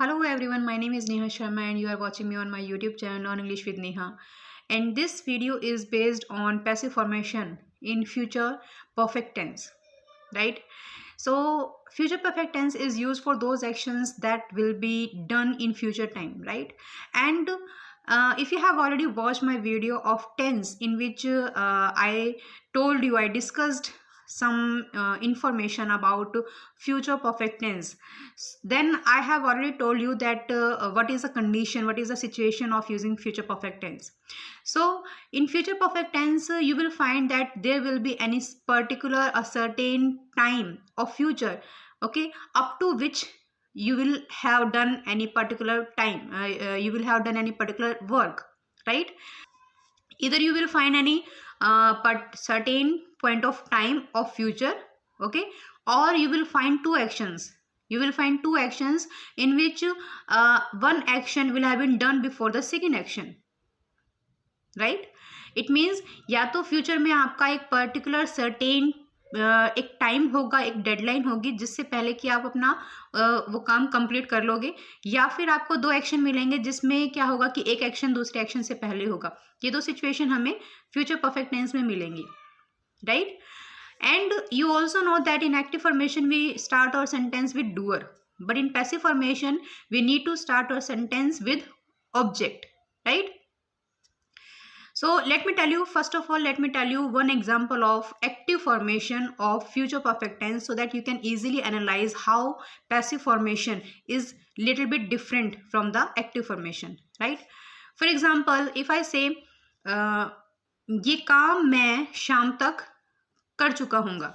Hello everyone, my name is Neha Sharma and you are watching me on my YouTube channel Learn English with Neha. And this video is based on passive formation in future perfect tense, right? So future perfect tense is used for those actions that will be done in future time, right? And if you have already watched my video of tense in which I discussed some information about future perfect tense, then I have already told you that what is the condition, what is the situation of using future perfect tense. So in future perfect tense, you will find that there will be any particular a certain time of future, okay, up to which you will have done any particular time, you will have done any particular work, right? Either you will find any but certain point of time of future, okay, or you will find two actions in which one action will have been done before the second action, right it means या तो future में आपका एक particular certain एक time होगा, एक deadline होगी जिससे पहले कि आप अपना वो काम कंप्लीट कर लोगे, या फिर आपको दो एक्शन मिलेंगे जिसमें क्या होगा कि एक एक्शन दूसरे एक्शन से पहले होगा. ये दो सिचुएशन हमें फ्यूचर परफेक्ट टेंस में मिलेंगी, right? And you also know that in active formation we start our sentence with doer, but in passive formation we need to start our sentence with object, right? So let me tell you, first of all, let me tell you one example of active formation of future perfect tense so that you can easily analyze how passive formation is little bit different from the active formation, right? For example, if I say ये काम मैं शाम तक कर चुका हूँगा,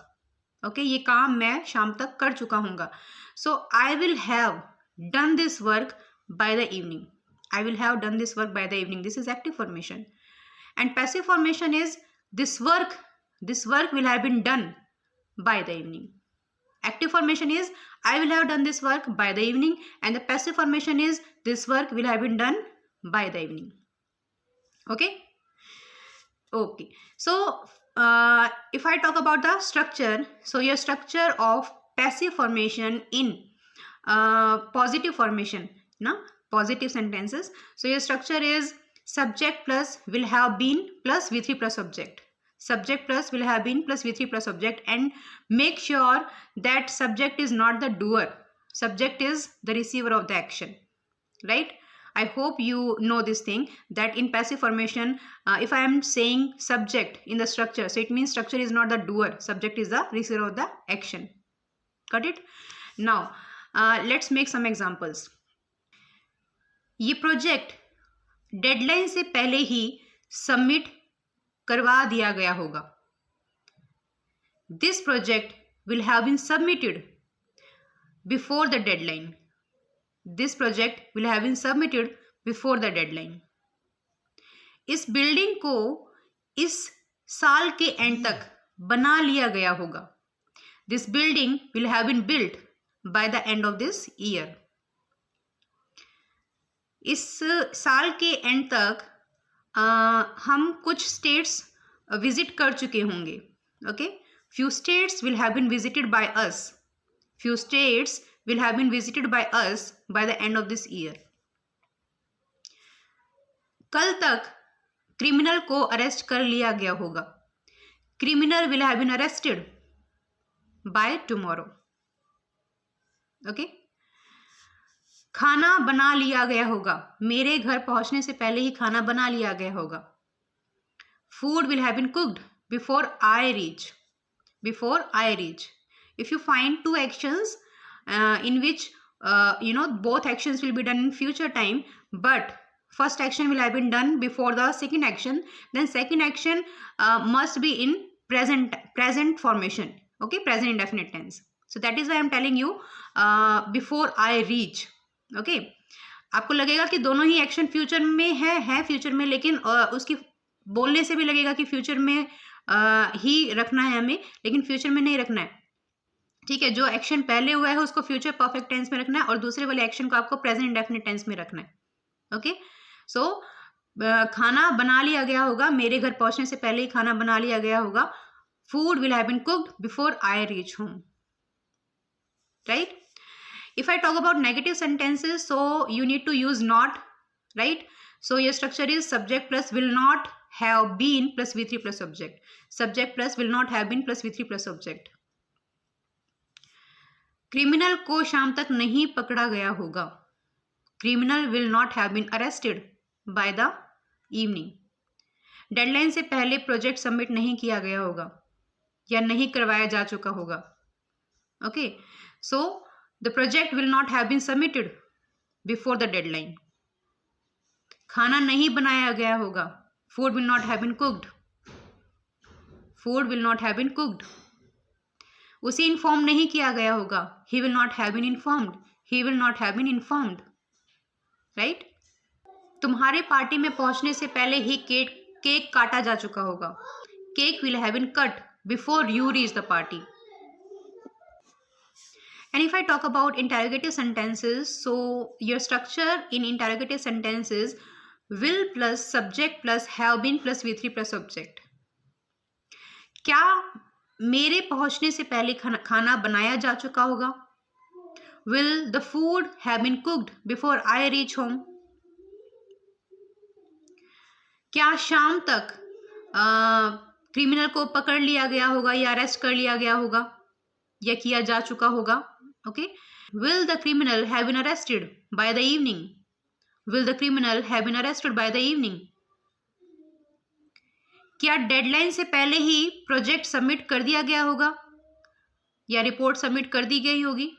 okay, ये काम मैं शाम तक कर चुका हूँगा. So I will have done this work by the evening. I will have done this work by the evening. This is active formation. And passive formation is this work will have been done by the evening. Active formation is I will have done this work by the evening, and the passive formation is this work will have been done by the evening. Okay. So if I talk about the structure, so your structure of passive formation in positive formation, positive sentences. So your structure is subject plus will have been plus V3 plus object. Subject plus will have been plus V3 plus object, and make sure that subject is not the doer. Subject is the receiver of the action, right? I hope you know this thing, that in passive formation, if I am saying subject in the structure, so it means structure is not the doer, subject is the receiver of the action. Got it? Now let's make some examples. ये project deadline से पहले ही submit करवा दिया गया होगा. This project will have been submitted before the deadline. This project will have been submitted before the deadline. इस building को इस साल के एंड तक बना लिया गया होगा. This building will have been built by the end of this year. इस साल के एंड तक हम कुछ स्टेट्स विजिट कर चुके होंगे, okay. Few states will have been visited by us. Few states will have been visited by us by the end of this year. कल तक क्रिमिनल को अरेस्ट कर लिया गया होगा. Criminal will have been arrested by tomorrow, okay. खाना बना लिया गया होगा. मेरे घर पहुंचने से पहले ही खाना बना लिया गया होगा. Food will have been cooked before I reach. Before I reach. If you find two actions in which both actions will be done in future time, but first action will have been done before the second action, then second action must be in present formation, okay, present indefinite tense. So that is why I am telling you before I reach. Okay आपको लगेगा कि दोनों ही action future में है future में, लेकिन उसकी बोलने से भी लगेगा कि फ्यूचर में ही रखना है हमें, लेकिन फ्यूचर में नहीं रखना है. ठीक है, जो एक्शन पहले हुआ है उसको फ्यूचर परफेक्ट टेंस में रखना है और दूसरे वाले एक्शन को आपको प्रेजेंट इंडेफिनिट टेंस में रखना है. ओके. सो खाना बना लिया गया होगा. मेरे घर पहुंचने से पहले ही खाना बना लिया गया होगा. Food will have been cooked before I reach home, right. If I talk about negative sentences, so you need to use not, right? So your structure is subject plus will not have been plus V3 plus object. Subject plus will not have been plus V3 plus object. Criminal को शाम तक नहीं पकड़ा गया होगा. Criminal will not have been arrested by the evening. Deadline से पहले project submit नहीं किया गया होगा या नहीं करवाया जा चुका होगा. Okay, so the project will not have been submitted before the deadline. खाना नहीं बनाया गया होगा. Food will not have been cooked. Food will not have been cooked. उसे इन्फॉर्म नहीं किया गया होगा. He will not have been informed. He will not have been informed. Right. तुम्हारे पार्टी में पहुंचने से पहले ही केक काटा जा चुका होगा. Cake will have been cut before you reach the party. And if I talk about interrogative sentences, so your structure in interrogative sentences will plus subject plus have been plus V3 plus object. क्या मेरे पहुंचने से पहले खाना बनाया जा चुका होगा? Will the food have been cooked before I reach home? क्या शाम तक क्रिमिनल को पकड़ लिया गया होगा या अरेस्ट कर लिया गया होगा या किया जा चुका होगा? Okay. Will the criminal have been arrested by the evening? Will the criminal have been arrested by the evening? क्या डेडलाइन से पहले ही प्रोजेक्ट सबमिट कर दिया गया होगा या रिपोर्ट सबमिट कर दी गई होगी?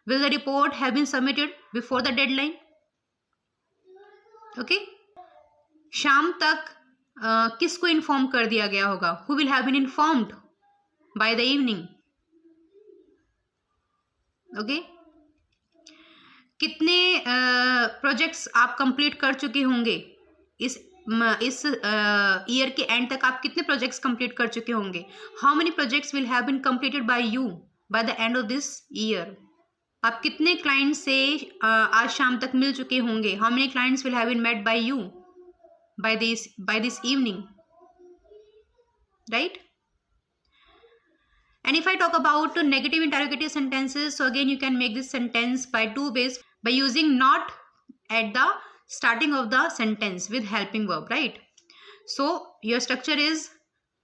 Will the report have been submitted before the deadline? Okay. शाम तक किसको इन्फॉर्म कर दिया गया होगा? Who will have been informed by the evening? Okay. कितने प्रोजेक्ट्स आप कंप्लीट कर चुके होंगे इस ईयर के एंड तक? आप कितने प्रोजेक्ट्स कंप्लीट कर चुके होंगे? How many projects will have been completed by you by the end of this year? आप कितने क्लाइंट से आज शाम तक मिल चुके होंगे? How many clients will have been met by you by this evening? Right. And if I talk about negative interrogative sentences, so again you can make this sentence by two ways, by using not at the starting of the sentence with helping verb, right? So your structure is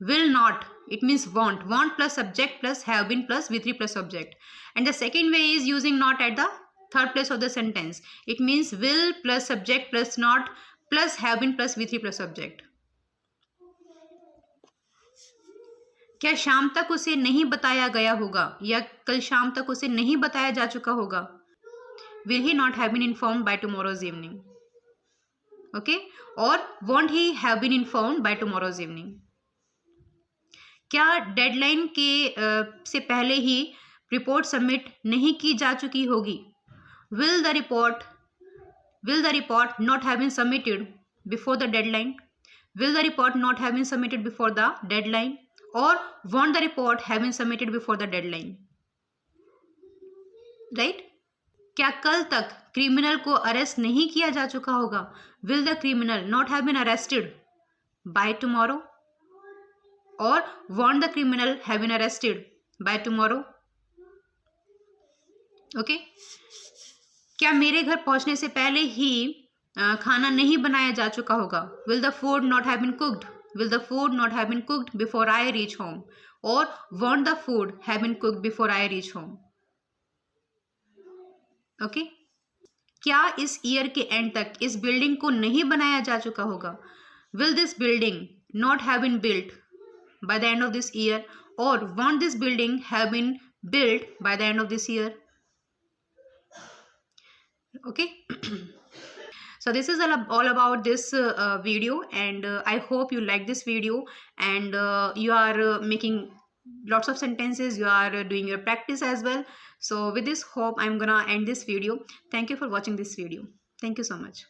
will not, it means won't. Want plus subject plus have been plus V3 plus object. And the second way is using not at the third place of the sentence. It means will plus subject plus not plus have been plus V3 plus object. क्या शाम तक उसे नहीं बताया गया होगा या कल शाम तक उसे नहीं बताया जा चुका होगा? Will he not have been informed by tomorrow's evening. Okay. और won't he have been informed by tomorrow's evening. क्या डेडलाइन के से पहले ही रिपोर्ट सबमिट नहीं की जा चुकी होगी? Will the report not have been submitted before the deadline. Will the report not have been submitted before the deadline or won't the report have been submitted before the deadline? Right. क्या कल तक criminal को arrest नहीं किया जा चुका होगा? Will the criminal not have been arrested by tomorrow? or won't the criminal have been arrested by tomorrow? Okay. क्या मेरे घर पहुंचने से पहले ही खाना नहीं बनाया जा चुका होगा? Will the food not have been cooked? Will the food not have been cooked before I reach home? or won't the food have been cooked before I reach home? Okay. क्या इस ईयर के and तक इस building को नहीं बनाया जा चुका होगा? Will this building not have been built by the end of this year? or won't this building have been built by the end of this year? Okay. So this is all about this video, and I hope you like this video, and you are making lots of sentences, you are doing your practice as well. So with this hope, I'm gonna end this video. Thank you for watching this video. Thank you so much.